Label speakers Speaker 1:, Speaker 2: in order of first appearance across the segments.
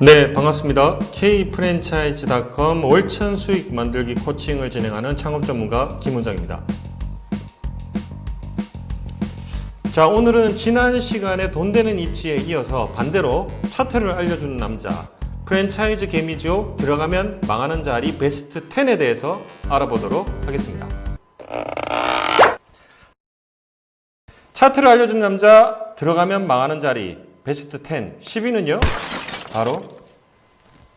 Speaker 1: 네, 반갑습니다. K프랜차이즈닷컴 월천 수익 만들기 코칭을 진행하는 창업 전문가 김원장입니다. 자, 오늘은 지난 시간에 돈 되는 입지에 이어서 반대로 차트를 알려주는 남자, 프랜차이즈 개미지옥 들어가면 망하는 자리 베스트 10에 대해서 알아보도록 하겠습니다. 차트를 알려주는 남자, 들어가면 망하는 자리 베스트 10, 10위는요? 바로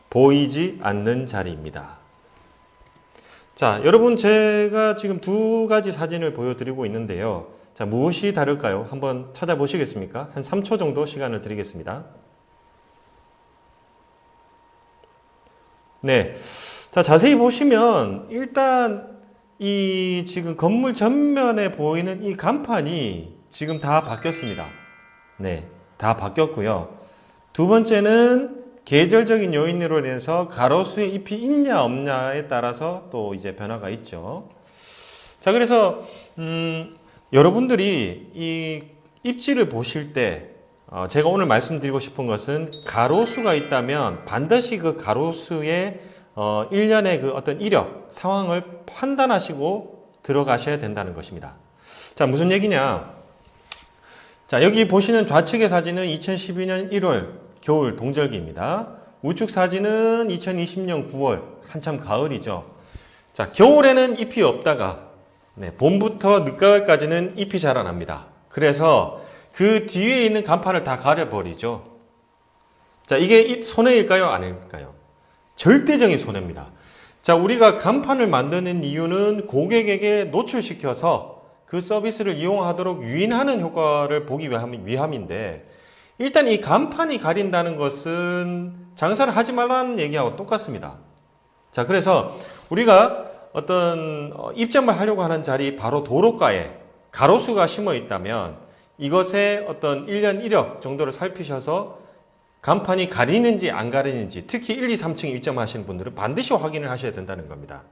Speaker 1: 보이지 않는 자리입니다. 자, 여러분 제가 지금 두 가지 사진을 보여드리고 있는데요. 자, 무엇이 다를까요? 한번 찾아보시겠습니까? 한 3초 정도 시간을 드리겠습니다. 네. 자, 자세히 보시면 일단 이 지금 건물 전면에 보이는 이 간판이 지금 다 바뀌었습니다. 네. 다 바뀌었고요. 두 번째는 계절적인 요인으로 인해서 가로수에 잎이 있냐 없냐에 따라서 또 이제 변화가 있죠. 자, 그래서 여러분들이 이 입지를 보실 때 제가 오늘 말씀드리고 싶은 것은 가로수가 있다면 반드시 그 가로수의 일련의 그 어떤 이력, 상황을 판단하시고 들어가셔야 된다는 것입니다. 자, 무슨 얘기냐? 자, 여기 보시는 좌측의 사진은 2012년 1월 겨울 동절기입니다. 우측 사진은 2020년 9월 한참 가을이죠. 자, 겨울에는 잎이 없다가 봄부터 늦가을까지는 잎이 자라납니다. 그래서 그 뒤에 있는 간판을 다 가려버리죠. 자, 이게 손해일까요? 아닐까요? 절대적인 손해입니다. 자, 우리가 간판을 만드는 이유는 고객에게 노출시켜서 그 서비스를 이용하도록 유인하는 효과를 보기 위함인데, 일단 이 간판이 가린다는 것은 장사를 하지 말라는 얘기하고 똑같습니다. 자, 그래서 우리가 어떤 입점을 하려고 하는 자리 바로 도로가에 가로수가 심어 있다면 이것의 어떤 1년 1억 정도를 살피셔서 간판이 가리는지 안 가리는지, 특히 1, 2, 3층 입점하시는 분들은 반드시 확인을 하셔야 된다는 겁니다.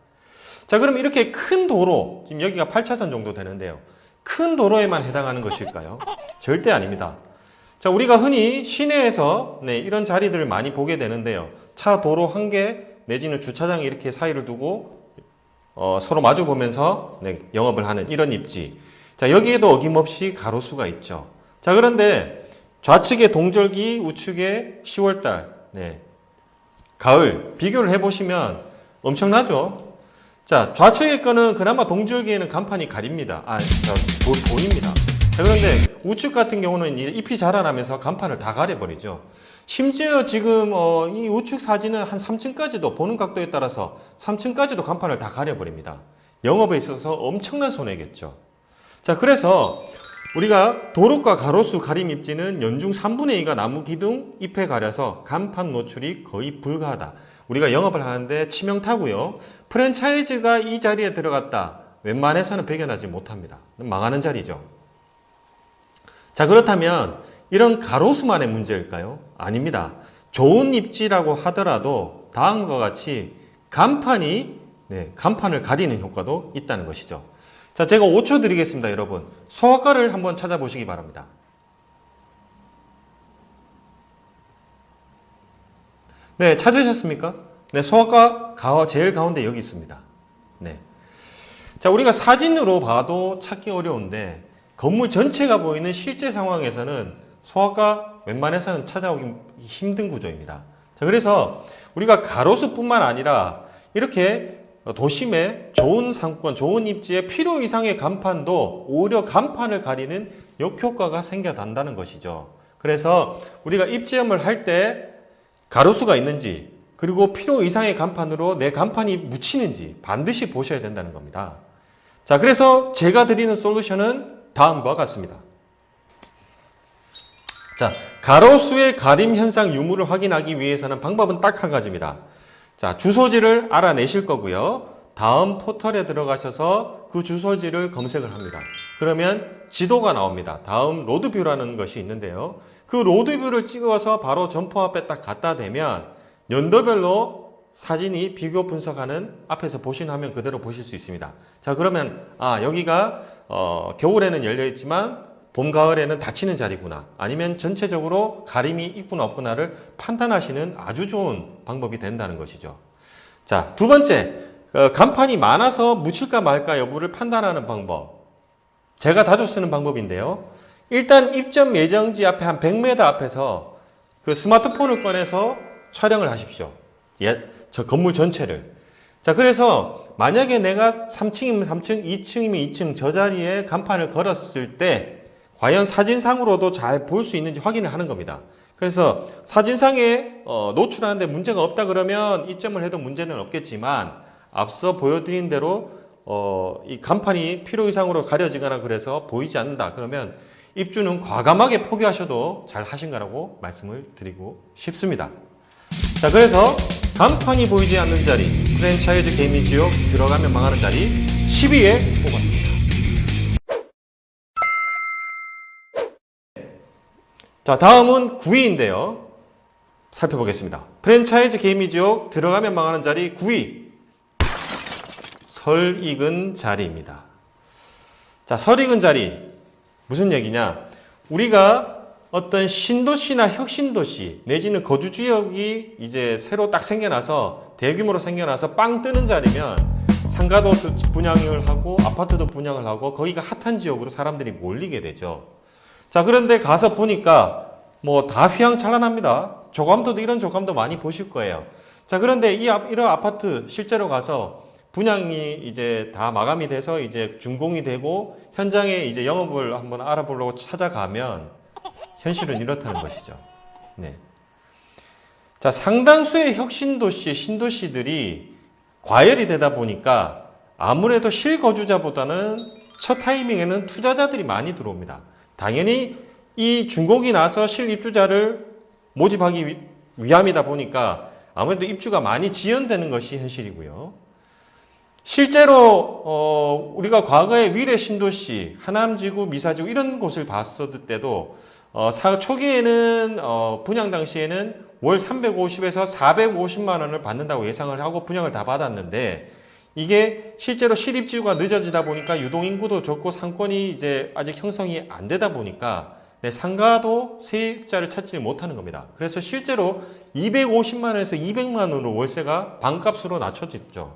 Speaker 1: 자, 그럼 이렇게 큰 도로, 지금 여기가 8차선 정도 되는데요. 큰 도로에만 해당하는 것일까요? 절대 아닙니다. 자, 우리가 흔히 시내에서 이런 자리들을 많이 보게 되는데요. 차 도로 한 개 내지는 주차장에 이렇게 사이를 두고 서로 마주 보면서 영업을 하는 이런 입지. 자, 여기에도 어김없이 가로수가 있죠. 자, 그런데 좌측의 동절기, 우측의 10월달, 가을 비교를 해보시면 엄청나죠? 자, 좌측의 거는 그나마 동절기에는 간판이 가립니다. 보입니다. 자, 그런데 우측 같은 경우는 잎이 자라나면서 간판을 다 가려버리죠. 심지어 지금 이 우측 사진은 한 3층까지도 보는 각도에 따라서 3층까지도 간판을 다 가려버립니다. 영업에 있어서 엄청난 손해겠죠. 자, 그래서 우리가 도로가 가로수 가림 입지는 연중 3분의 2가 나무 기둥 잎에 가려서 간판 노출이 거의 불가하다. 우리가 영업을 하는데 치명타고요. 프랜차이즈가 이 자리에 들어갔다. 웬만해서는 배견하지 못합니다. 망하는 자리죠. 자, 그렇다면 이런 가로수만의 문제일까요? 아닙니다. 좋은 입지라고 하더라도 다음과 같이 간판이 간판을 가리는 효과도 있다는 것이죠. 자, 제가 5초 드리겠습니다, 여러분. 소화가를 한번 찾아보시기 바랍니다. 네, 찾으셨습니까? 네, 소화가 제일 가운데 여기 있습니다. 네. 자, 우리가 사진으로 봐도 찾기 어려운데 건물 전체가 보이는 실제 상황에서는 소화가 웬만해서는 찾아오기 힘든 구조입니다. 자, 그래서 우리가 가로수뿐만 아니라 이렇게 도심의 좋은 상권, 좋은 입지에 필요 이상의 간판도 오히려 간판을 가리는 역효과가 생겨난다는 것이죠. 그래서 우리가 입지험을 할 때 가로수가 있는지, 그리고 필요 이상의 간판으로 내 간판이 묻히는지 반드시 보셔야 된다는 겁니다. 자, 그래서 제가 드리는 솔루션은 다음과 같습니다. 자, 가로수의 가림 현상 유무를 확인하기 위해서는 방법은 딱 한 가지입니다. 자, 주소지를 알아내실 거고요. 다음 포털에 들어가셔서 그 주소지를 검색을 합니다. 그러면 지도가 나옵니다. 다음 로드뷰라는 것이 있는데요. 그 로드뷰를 찍어서 바로 점포 앞에 딱 갖다 대면 연도별로 사진이 비교 분석하는 앞에서 보시는 화면 그대로 보실 수 있습니다. 자, 그러면 여기가 겨울에는 열려 있지만 봄, 가을에는 닫히는 자리구나. 아니면 전체적으로 가림이 있구나 없구나를 판단하시는 아주 좋은 방법이 된다는 것이죠. 자, 두 번째, 간판이 많아서 묻힐까 말까 여부를 판단하는 방법. 제가 자주 쓰는 방법인데요. 일단 입점 예정지 앞에 한 100m 앞에서 그 스마트폰을 꺼내서 촬영을 하십시오. 예, 저 건물 전체를. 자, 그래서 만약에 내가 3층이면 3층, 2층이면 2층 저 자리에 간판을 걸었을 때 과연 사진상으로도 잘 볼 수 있는지 확인을 하는 겁니다. 그래서 사진상에 노출하는데 문제가 없다 그러면 입점을 해도 문제는 없겠지만 앞서 보여드린 대로 이 간판이 필요 이상으로 가려지거나 그래서 보이지 않는다 그러면 입주는 과감하게 포기하셔도 잘 하신 거라고 말씀을 드리고 싶습니다. 자, 그래서 간판이 보이지 않는 자리, 프랜차이즈 개미 지역 들어가면 망하는 자리 10위에 뽑았습니다. 자, 다음은 9위인데요. 살펴보겠습니다. 프랜차이즈 개미 지역 들어가면 망하는 자리 9위. 설익은 자리입니다. 자, 설익은 자리. 무슨 얘기냐? 우리가 어떤 신도시나 혁신도시 내지는 거주지역이 이제 새로 딱 생겨나서 대규모로 생겨나서 빵 뜨는 자리면 상가도 분양을 하고 아파트도 분양을 하고 거기가 핫한 지역으로 사람들이 몰리게 되죠. 자, 그런데 가서 보니까 뭐 다 휘황찬란합니다. 조감도도 이런 조감도 많이 보실 거예요. 자, 그런데 이런 아파트 실제로 가서 분양이 이제 다 마감이 돼서 이제 준공이 되고 현장에 이제 영업을 한번 알아보려고 찾아가면 현실은 이렇다는 것이죠. 네. 자, 상당수의 혁신도시, 신도시들이 과열이 되다 보니까 아무래도 실거주자보다는 첫 타이밍에는 투자자들이 많이 들어옵니다. 당연히 이 준공이 나서 실입주자를 모집하기 위함이다 보니까 아무래도 입주가 많이 지연되는 것이 현실이고요. 실제로 우리가 과거에 위례 신도시, 하남지구, 미사지구 이런 곳을 봤을 때도 초기에는 분양 당시에는 월 350에서 450만 원을 받는다고 예상을 하고 분양을 다 받았는데 이게 실제로 실입지구가 늦어지다 보니까 유동인구도 적고 상권이 이제 아직 형성이 안 되다 보니까 상가도 세입자를 찾지 못하는 겁니다. 그래서 실제로 250만 원에서 200만 원으로 월세가 반값으로 낮춰졌죠.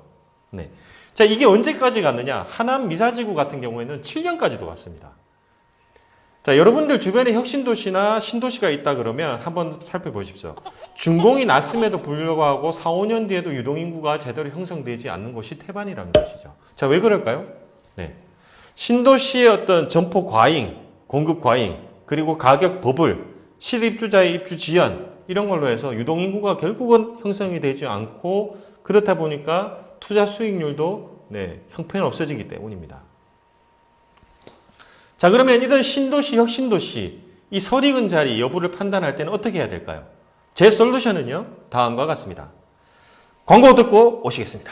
Speaker 1: 네. 자, 이게 언제까지 갔느냐? 하남 미사지구 같은 경우에는 7년까지도 갔습니다. 자, 여러분들 주변에 혁신도시나 신도시가 있다 그러면 한번 살펴보십시오. 준공이 났음에도 불구하고 4, 5년 뒤에도 유동인구가 제대로 형성되지 않는 곳이 태반이라는 것이죠. 자, 왜 그럴까요? 네. 신도시의 어떤 점포 과잉, 공급 과잉, 그리고 가격 버블, 실입주자의 입주 지연, 이런 걸로 해서 유동인구가 결국은 형성이 되지 않고 그렇다 보니까 투자 수익률도 형편없어지기 때문입니다. 자, 그러면 이런 신도시, 혁신도시, 이 설익은 자리 여부를 판단할 때는 어떻게 해야 될까요? 제 솔루션은요, 다음과 같습니다. 광고 듣고 오시겠습니다.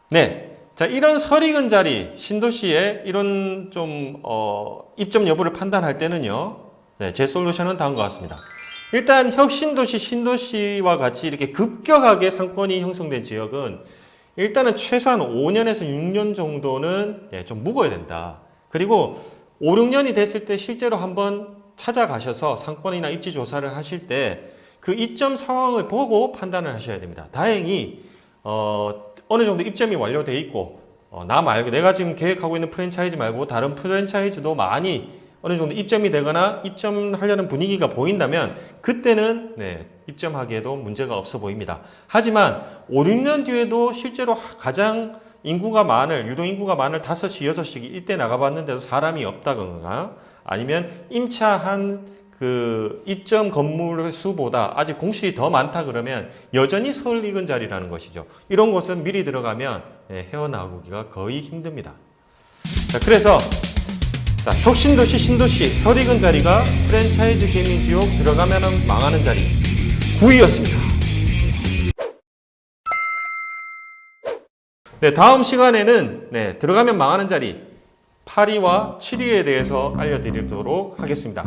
Speaker 1: 네. 자, 이런 설익은 자리, 신도시의 이런 좀, 입점 여부를 판단할 때는요, 제 솔루션은 다음과 같습니다. 일단, 혁신도시, 신도시와 같이 이렇게 급격하게 상권이 형성된 지역은 일단은 최소한 5년에서 6년 정도는 좀 묵어야 된다. 그리고 5, 6년이 됐을 때 실제로 한번 찾아가셔서 상권이나 입지 조사를 하실 때 그 입점 상황을 보고 판단을 하셔야 됩니다. 다행히, 어느 정도 입점이 완료되어 있고 나 말고 내가 지금 계획하고 있는 프랜차이즈 말고 다른 프랜차이즈도 많이 어느 정도 입점이 되거나 입점하려는 분위기가 보인다면 그때는 입점하기에도 문제가 없어 보입니다. 하지만 5, 6년 뒤에도 실제로 가장 인구가 많을 유동인구가 많을 5시, 6시 이때 나가봤는데도 사람이 없다거나 아니면 임차한 그 입점 건물 수보다 아직 공실이 더 많다 그러면 여전히 설익은 자리라는 것이죠. 이런 곳은 미리 들어가면 헤어나오기가 거의 힘듭니다. 자, 그래서 혁신도시, 신도시, 설익은 자리가 프랜차이즈 개미 지역 들어가면 망하는 자리 9위였습니다. 다음 시간에는 들어가면 망하는 자리 8위와 7위에 대해서 알려드리도록 하겠습니다.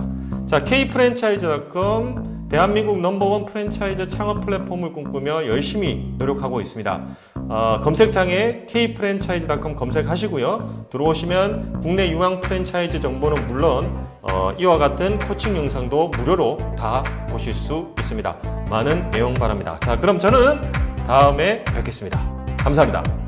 Speaker 1: 자, K프랜차이즈닷컴 대한민국 넘버원 프랜차이즈 창업 플랫폼을 꿈꾸며 열심히 노력하고 있습니다. 검색창에 K프랜차이즈닷컴 검색하시고요. 들어오시면 국내 유망 프랜차이즈 정보는 물론 이와 같은 코칭 영상도 무료로 다 보실 수 있습니다. 많은 애용 바랍니다. 자, 그럼 저는 다음에 뵙겠습니다. 감사합니다.